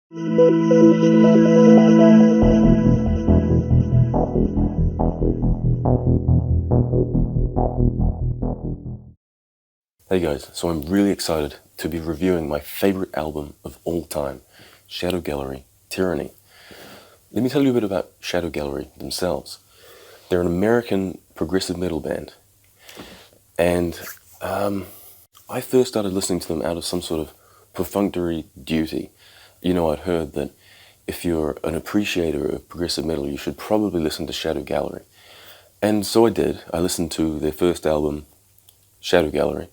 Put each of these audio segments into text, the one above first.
Hey guys, so I'm really excited to be reviewing my favorite album of all time, Shadow Gallery, Tyranny. Let me tell you a bit about Shadow Gallery themselves. They're an American progressive metal band, and I first started listening to them out of some sort of perfunctory duty. You know, I'd heard that if you're an appreciator of progressive metal, you should probably listen to Shadow Gallery. And so I did. I listened to their first album, Shadow Gallery,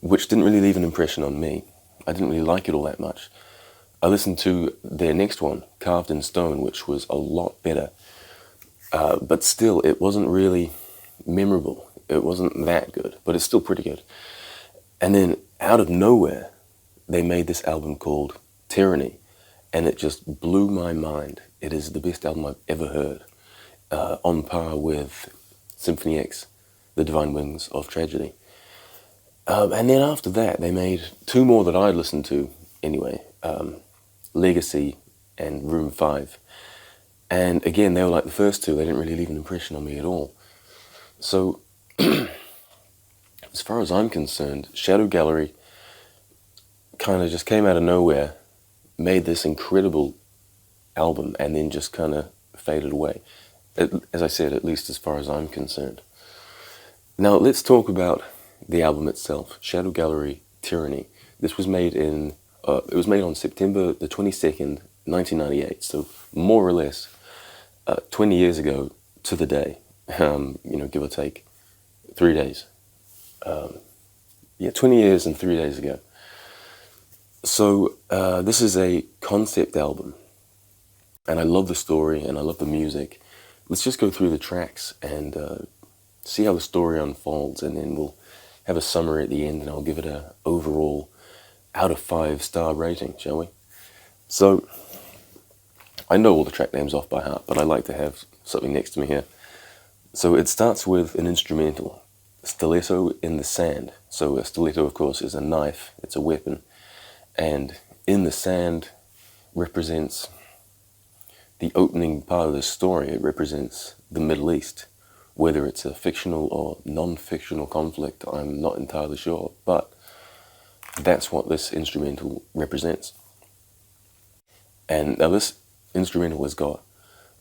which didn't really leave an impression on me. I didn't really like it all that much. I listened to their next one, Carved in Stone, which was a lot better. But still, it wasn't really memorable. It wasn't that good, but it's still pretty good. And then, out of nowhere, they made this album called Tyranny, and it just blew my mind. It is the best album I've ever heard, on par with Symphony X, The Divine Wings of Tragedy. And then after that, they made two more that I listened to anyway, Legacy and Room 5. And again, they were like the first two. They didn't really leave an impression on me at all. So, as far as I'm concerned, Shadow Gallery kind of just came out of nowhere, made this incredible album, and then just kind of faded away. As I said, at least as far as I'm concerned. Now, let's talk about the album itself, Shadow Gallery, Tyranny. This was made it was made on September the 22nd, 1998, so more or less 20 years ago to the day, give or take 3 days. 20 years and 3 days ago. So this is a concept album, and I love the story and I love the music. Let's just go through the tracks and see how the story unfolds, and then we'll have a summary at the end, and I'll give it a overall out of 5-star rating, shall we? So, I know all the track names off by heart, but I like to have something next to me here. So it starts with an instrumental, Stiletto in the Sand. So a stiletto, of course, is a knife, it's a weapon, and in the sand represents the opening part of the story. It represents the Middle East. Whether it's a fictional or non-fictional conflict, I'm not entirely sure, but that's what this instrumental represents. And now this instrumental has got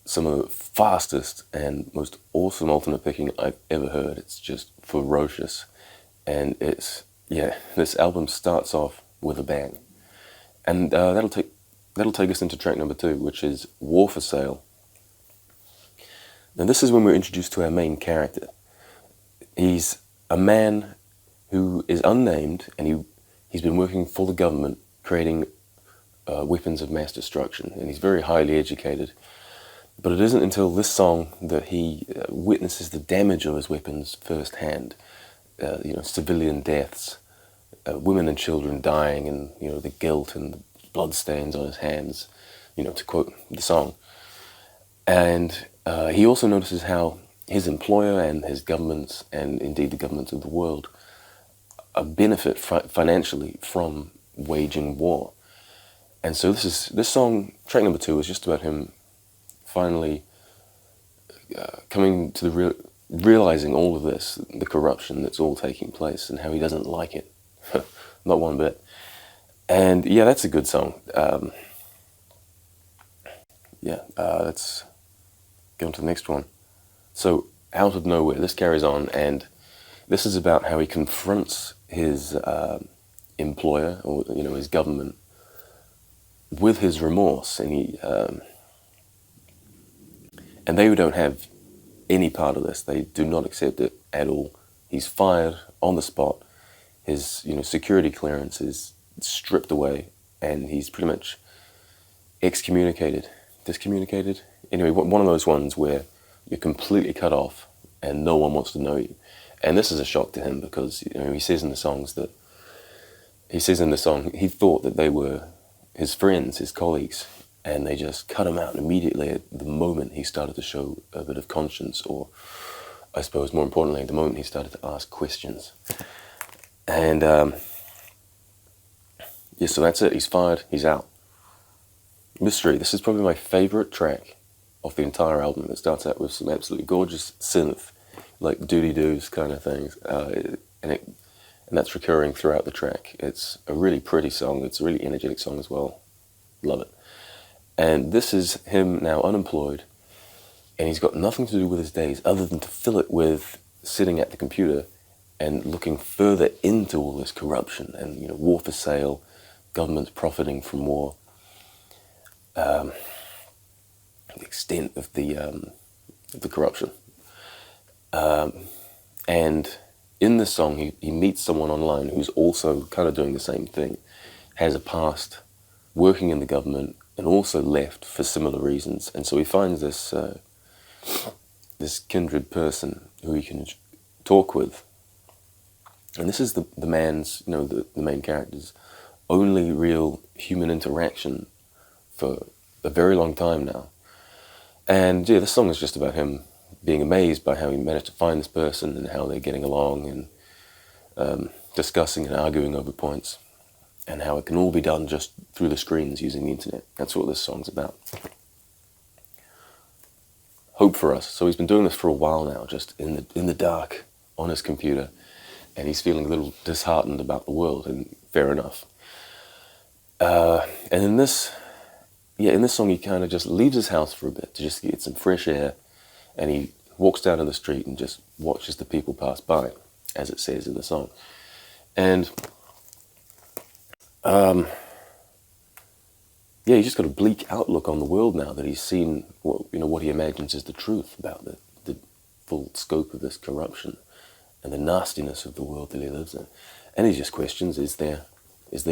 some of the fastest and most awesome alternate picking I've ever heard. It's just ferocious. And this album starts off with a bang. And that'll take us into track number 2, which is War for Sale. Now this is when we're introduced to our main character. He's a man who is unnamed, and he's been working for the government creating weapons of mass destruction, and he's very highly educated. But it isn't until this song that he witnesses the damage of his weapons firsthand. Civilian deaths, women and children dying, and the guilt and the bloodstains on his hands, to quote the song. And he also notices how his employer and his governments, and indeed the governments of the world, benefit financially from waging war. And so this song, track number 2, is just about him finally coming to the realizing all of this, the corruption that's all taking place, and how he doesn't like it, not one bit. And yeah, that's a good song. Let's go on to the next one. So, out of nowhere, this carries on, and this is about how he confronts his employer, or his government, with his remorse, and and they don't have any part of this. They do not accept it at all. He's fired on the spot. His security clearance is stripped away, and he's pretty much discommunicated. Anyway, one of those ones where you're completely cut off and no one wants to know you. And this is a shock to him, because he says in the song he thought that they were his friends, his colleagues, and they just cut him out immediately at the moment he started to show a bit of conscience, or I suppose more importantly, the moment he started to ask questions. And so that's it. He's fired. He's out. Mystery. This is probably my favorite track off the entire album. It starts out with some absolutely gorgeous synth, like doody-doos kind of things, and that's recurring throughout the track. It's a really pretty song. It's a really energetic song as well. Love it. And this is him now unemployed, and he's got nothing to do with his days other than to fill it with sitting at the computer and looking further into all this corruption and, war for sale, governments profiting from war, the extent of the corruption. And in this song, he meets someone online who's also kind of doing the same thing, has a past working in the government, and also left for similar reasons. And so he finds this this kindred person who he can talk with. And this is the man's, the main character's only real human interaction for a very long time now. And yeah, this song is just about him being amazed by how he managed to find this person and how they're getting along and discussing and arguing over points, and how it can all be done just through the screens using the internet. That's what this song's about. Hope for us. So he's been doing this for a while now, just in the dark on his computer, and he's feeling a little disheartened about the world, and fair enough. And in this song, he kind of just leaves his house for a bit to just get some fresh air, and he walks down in the street and just watches the people pass by, as it says in the song. And he's just got a bleak outlook on the world now that he's seen what he imagines is the truth about the full scope of this corruption and the nastiness of the world that he lives in. And he just questions, is there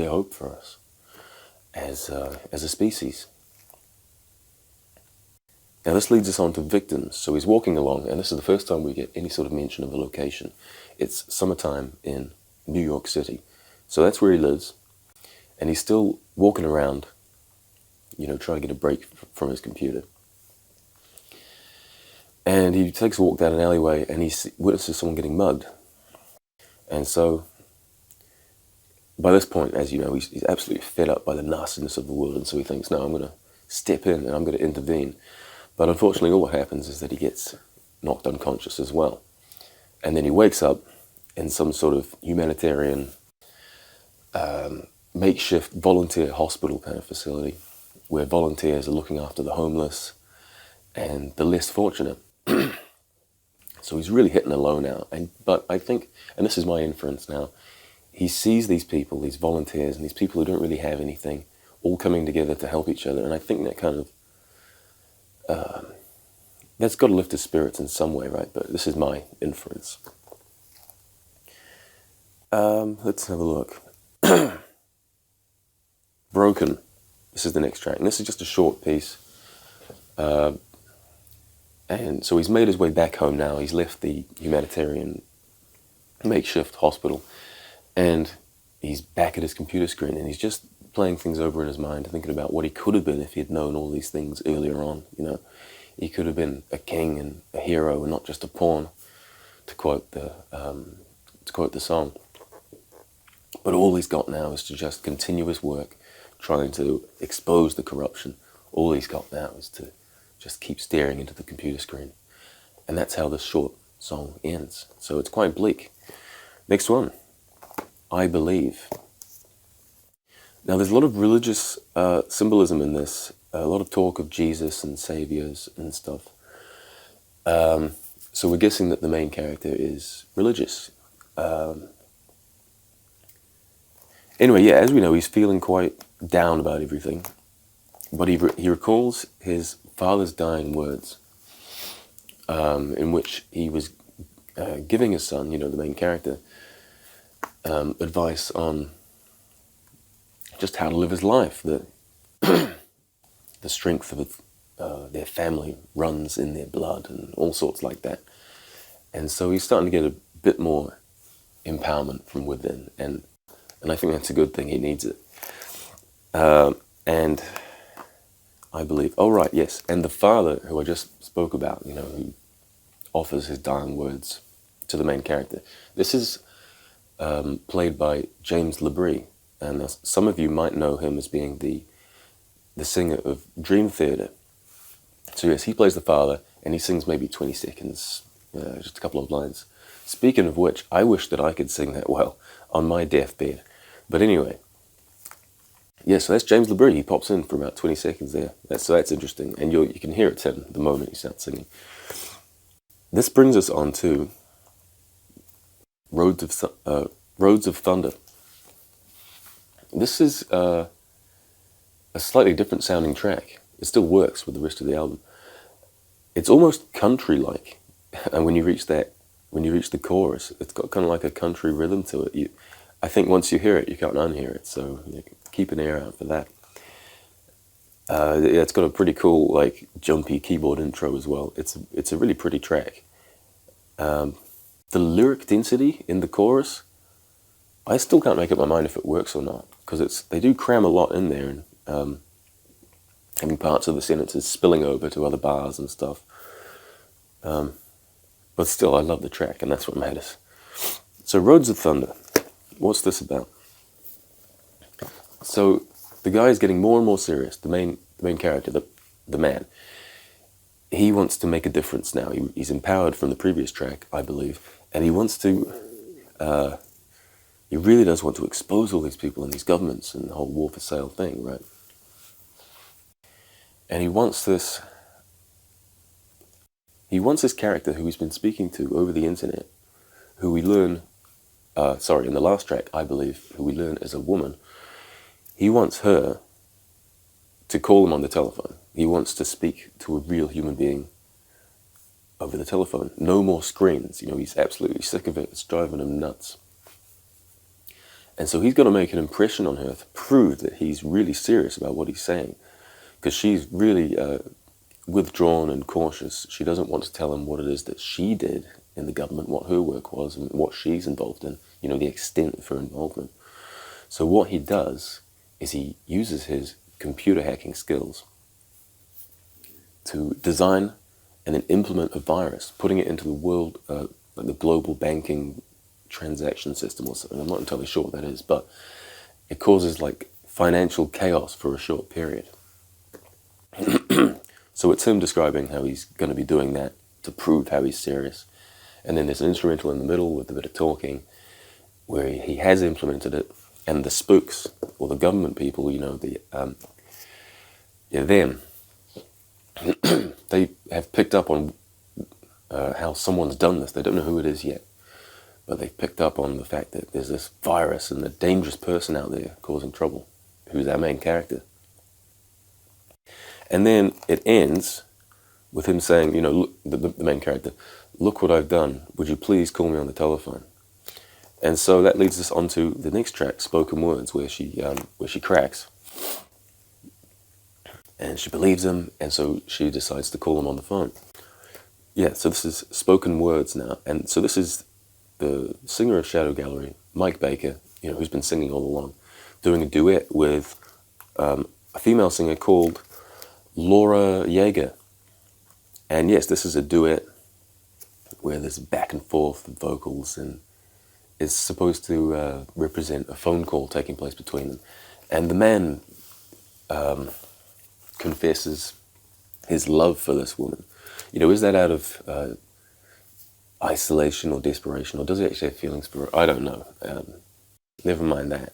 hope for us as a species? Now this leads us on to victims. So he's walking along, and this is the first time we get any sort of mention of a location. It's summertime in New York City. So that's where he lives, and he's still walking around, trying to get a break from his computer. And he takes a walk down an alleyway, and he witnesses someone getting mugged. And so, by this point, as you know, he's absolutely fed up by the nastiness of the world, and so he thinks, no, I'm going to step in and I'm going to intervene. But unfortunately, all what happens is that he gets knocked unconscious as well. And then he wakes up in some sort of humanitarian, makeshift volunteer hospital kind of facility, where volunteers are looking after the homeless and the less fortunate. So he's really hitting a low now. But I think, and this is my inference now, he sees these people, these volunteers, and these people who don't really have anything, all coming together to help each other. And I think that kind of, that's got to lift his spirits in some way, right? But this is my inference. Let's have a look. Broken. This is the next track. And this is just a short piece. And so he's made his way back home now. He's left the humanitarian makeshift hospital. And he's back at his computer screen. And he's just playing things over in his mind, thinking about what he could have been if he had known all these things earlier on. He could have been a king and a hero and not just a pawn, to quote the song. But all he's got now is to just continue his work, trying to expose the corruption. All he's got now is to just keep staring into the computer screen. And that's how this short song ends. So it's quite bleak. Next one, I Believe. Now there's a lot of religious symbolism in this, a lot of talk of Jesus and saviors and stuff. So we're guessing that the main character is religious. Anyway, yeah, as we know, he's feeling quite down about everything. But he recalls his father's dying words, in which he was giving his son, the main character, advice on just how to live his life, that the strength of their family runs in their blood and all sorts like that. And so he's starting to get a bit more empowerment from within, and I think that's a good thing. He needs it. And I believe, oh right, yes, and the father who I just spoke about, who offers his dying words to the main character. This is played by James LeBrie, and some of you might know him as being the the singer of Dream Theater. So yes, he plays the father, and he sings maybe 20 seconds, just a couple of lines. Speaking of which, I wish that I could sing that well on my deathbed. But anyway, yeah, so that's James LeBrie. He pops in for about 20 seconds there. So that's interesting, and you can hear it in the moment he starts singing. This brings us on to Roads of Thunder. This is a slightly different sounding track. It still works with the rest of the album. It's almost country-like, and when you reach the chorus, it's got kind of like a country rhythm to it. I think once you hear it, you can't unhear it. So keep an ear out for that. Yeah, it's got a pretty cool, like, jumpy keyboard intro as well. It's a really pretty track. The lyric density in the chorus, I still can't make up my mind if it works or not, because they do cram a lot in there, and having parts of the sentences spilling over to other bars and stuff. But still, I love the track, and that's what matters. So, Roads of Thunder, what's this about? So, the guy is getting more and more serious. The main character, the man, he wants to make a difference now. He's empowered from the previous track, I believe, and he wants to. He really does want to expose all these people and these governments and the whole war for sale thing, right? And he wants this character who he's been speaking to over the internet, who we learn, in the last track, I believe, who we learn is a woman. He wants her to call him on the telephone. He wants to speak to a real human being over the telephone. No more screens. He's absolutely sick of it. It's driving him nuts. And so he's got to make an impression on her to prove that he's really serious about what he's saying. Because she's really withdrawn and cautious. She doesn't want to tell him what it is that she did in the government, what her work was, and what she's involved in, the extent of her involvement. So what he does is he uses his computer hacking skills to design and then implement a virus, putting it into the world, like the global banking transaction system or something. I'm not entirely sure what that is, but it causes like financial chaos for a short period. So it's him describing how he's going to be doing that to prove how he's serious. And then there's an instrumental in the middle with a bit of talking where he has implemented it, and the spooks, or the government people, them, they have picked up on how someone's done this. They don't know who it is yet, but they've picked up on the fact that there's this virus and a dangerous person out there causing trouble, who's our main character. And then it ends with him saying, look, the main character, look what I've done. Would you please call me on the telephone? And so that leads us on to the next track, Spoken Words, where she cracks. And she believes him, and so she decides to call him on the phone. Yeah, so this is Spoken Words now. And so this is the singer of Shadow Gallery, Mike Baker, who's been singing all along, doing a duet with a female singer called Laura Yeager. And yes, this is a duet where there's back and forth vocals, and it's supposed to represent a phone call taking place between them. And the man confesses his love for this woman. Is that out of isolation or desperation, or does he actually have feelings for her? I don't know. Never mind that.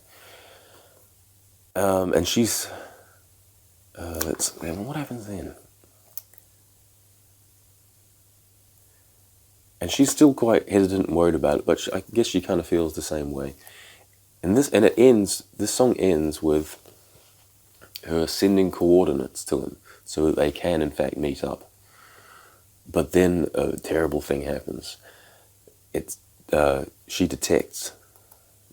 And she's... what happens then? And she's still quite hesitant and worried about it, but I guess she kind of feels the same way. And this song ends with her sending coordinates to him so that they can in fact meet up. But then a terrible thing happens. She detects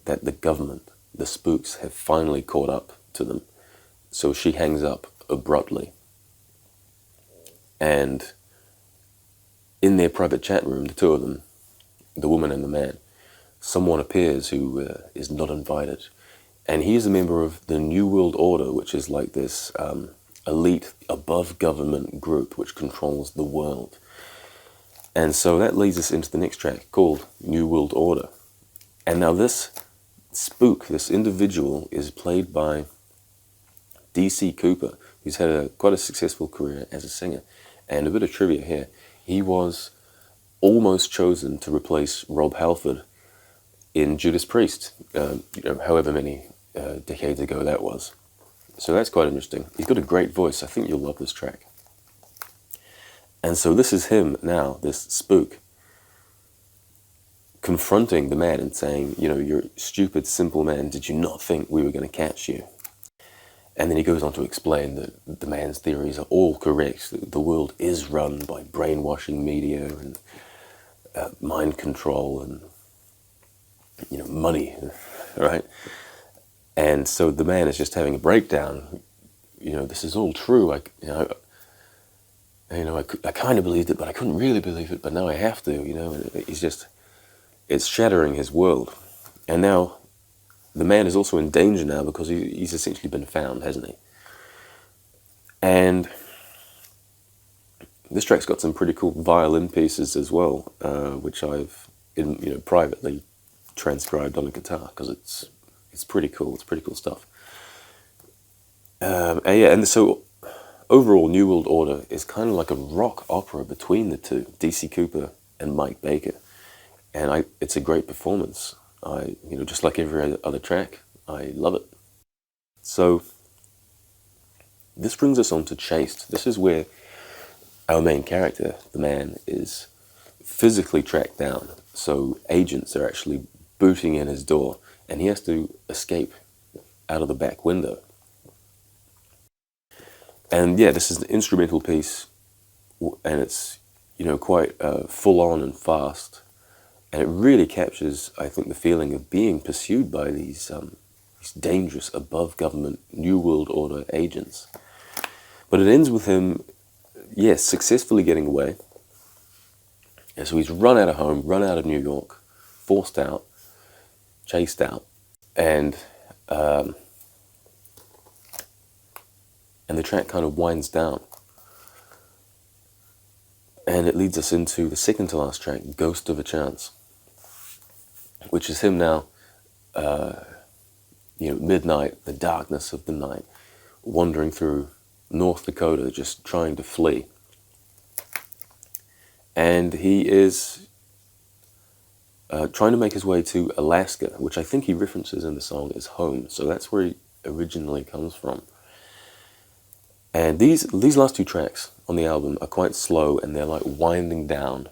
that the government, the spooks, have finally caught up to them. So she hangs up abruptly. And in their private chat room, the two of them, the woman and the man, someone appears who is not invited. And he is a member of the New World Order, which is like this elite above government group which controls the world. And so that leads us into the next track called New World Order. And now this spook, this individual, is played by D.C. Cooper, who's had quite a successful career as a singer. And a bit of trivia here, he was almost chosen to replace Rob Halford in Judas Priest, however many decades ago that was. So that's quite interesting. He's got a great voice. I think you'll love this track. And so this is him now, this spook, confronting the man and saying, you're stupid, simple man, did you not think we were going to catch you? And then he goes on to explain that the man's theories are all correct, that the world is run by brainwashing media and mind control and, money, right? And so the man is just having a breakdown. This is all true. I kind of believed it, but I couldn't really believe it, but now I have to, and it's shattering his world. And now the man is also in danger now because he's essentially been found, hasn't he? And this track's got some pretty cool violin pieces as well, which I've privately transcribed on a guitar because it's pretty cool. It's pretty cool stuff. And so overall, New World Order is kind of like a rock opera between the two, D.C. Cooper and Mike Baker, and it's a great performance. Just like every other track, I love it. So this brings us on to Chased. This is where our main character, the man, is physically tracked down. So agents are actually booting in his door, and he has to escape out of the back window. And yeah, this is an instrumental piece, and it's quite full on and fast, and it really captures, I think, the feeling of being pursued by these dangerous, above government New World Order agents. But it ends with him, yes, successfully getting away. And so he's run out of home, run out of New York, forced out, chased out, and the track kind of winds down. And it leads us into the second to last track, Ghost of a Chance, which is him now, midnight, the darkness of the night, wandering through North Dakota, just trying to flee. And he is trying to make his way to Alaska, which I think he references in the song as home. So that's where he originally comes from. And these last two tracks on the album are quite slow, and they're like winding down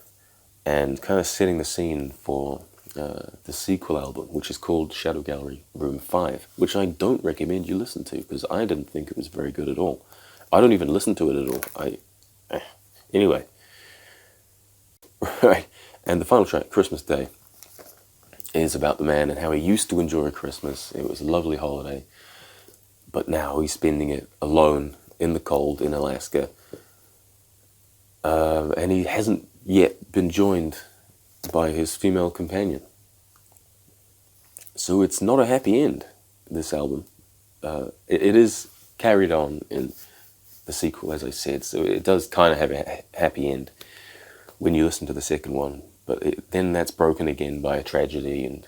and kind of setting the scene for the sequel album, which is called Shadow Gallery Room 5, which I don't recommend you listen to because I didn't think it was very good at all. I don't even listen to it at all. Anyway. Right. And the final track, Christmas Day, is about the man and how he used to enjoy Christmas. It was a lovely holiday, but now he's spending it alone in the cold in Alaska, and he hasn't yet been joined by his female companion. So it's not a happy end, this album. It is carried on in the sequel, as I said, so it does kind of have a happy end when you listen to the second one, but then that's broken again by a tragedy, and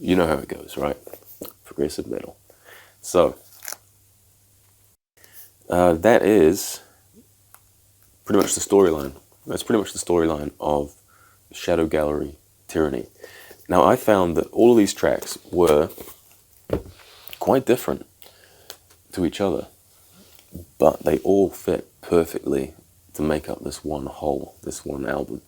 you know how it goes, right? Progressive metal. So that is pretty much the storyline. That's pretty much the storyline of Shadow Gallery Tyranny. Now, I found that all of these tracks were quite different to each other, but they all fit perfectly to make up this one whole, this one album.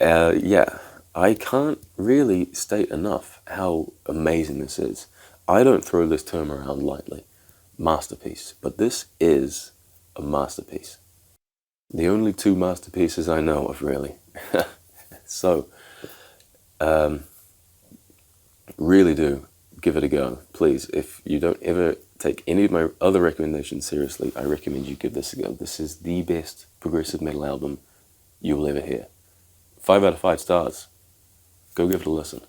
I can't really state enough how amazing this is. I don't throw this term around lightly, masterpiece, but this is a masterpiece. The only two masterpieces I know of, really. So, really do give it a go, please. If you don't ever take any of my other recommendations seriously, I recommend you give this a go. This is the best progressive metal album you will ever hear. 5 out of 5 stars. Go give it a listen.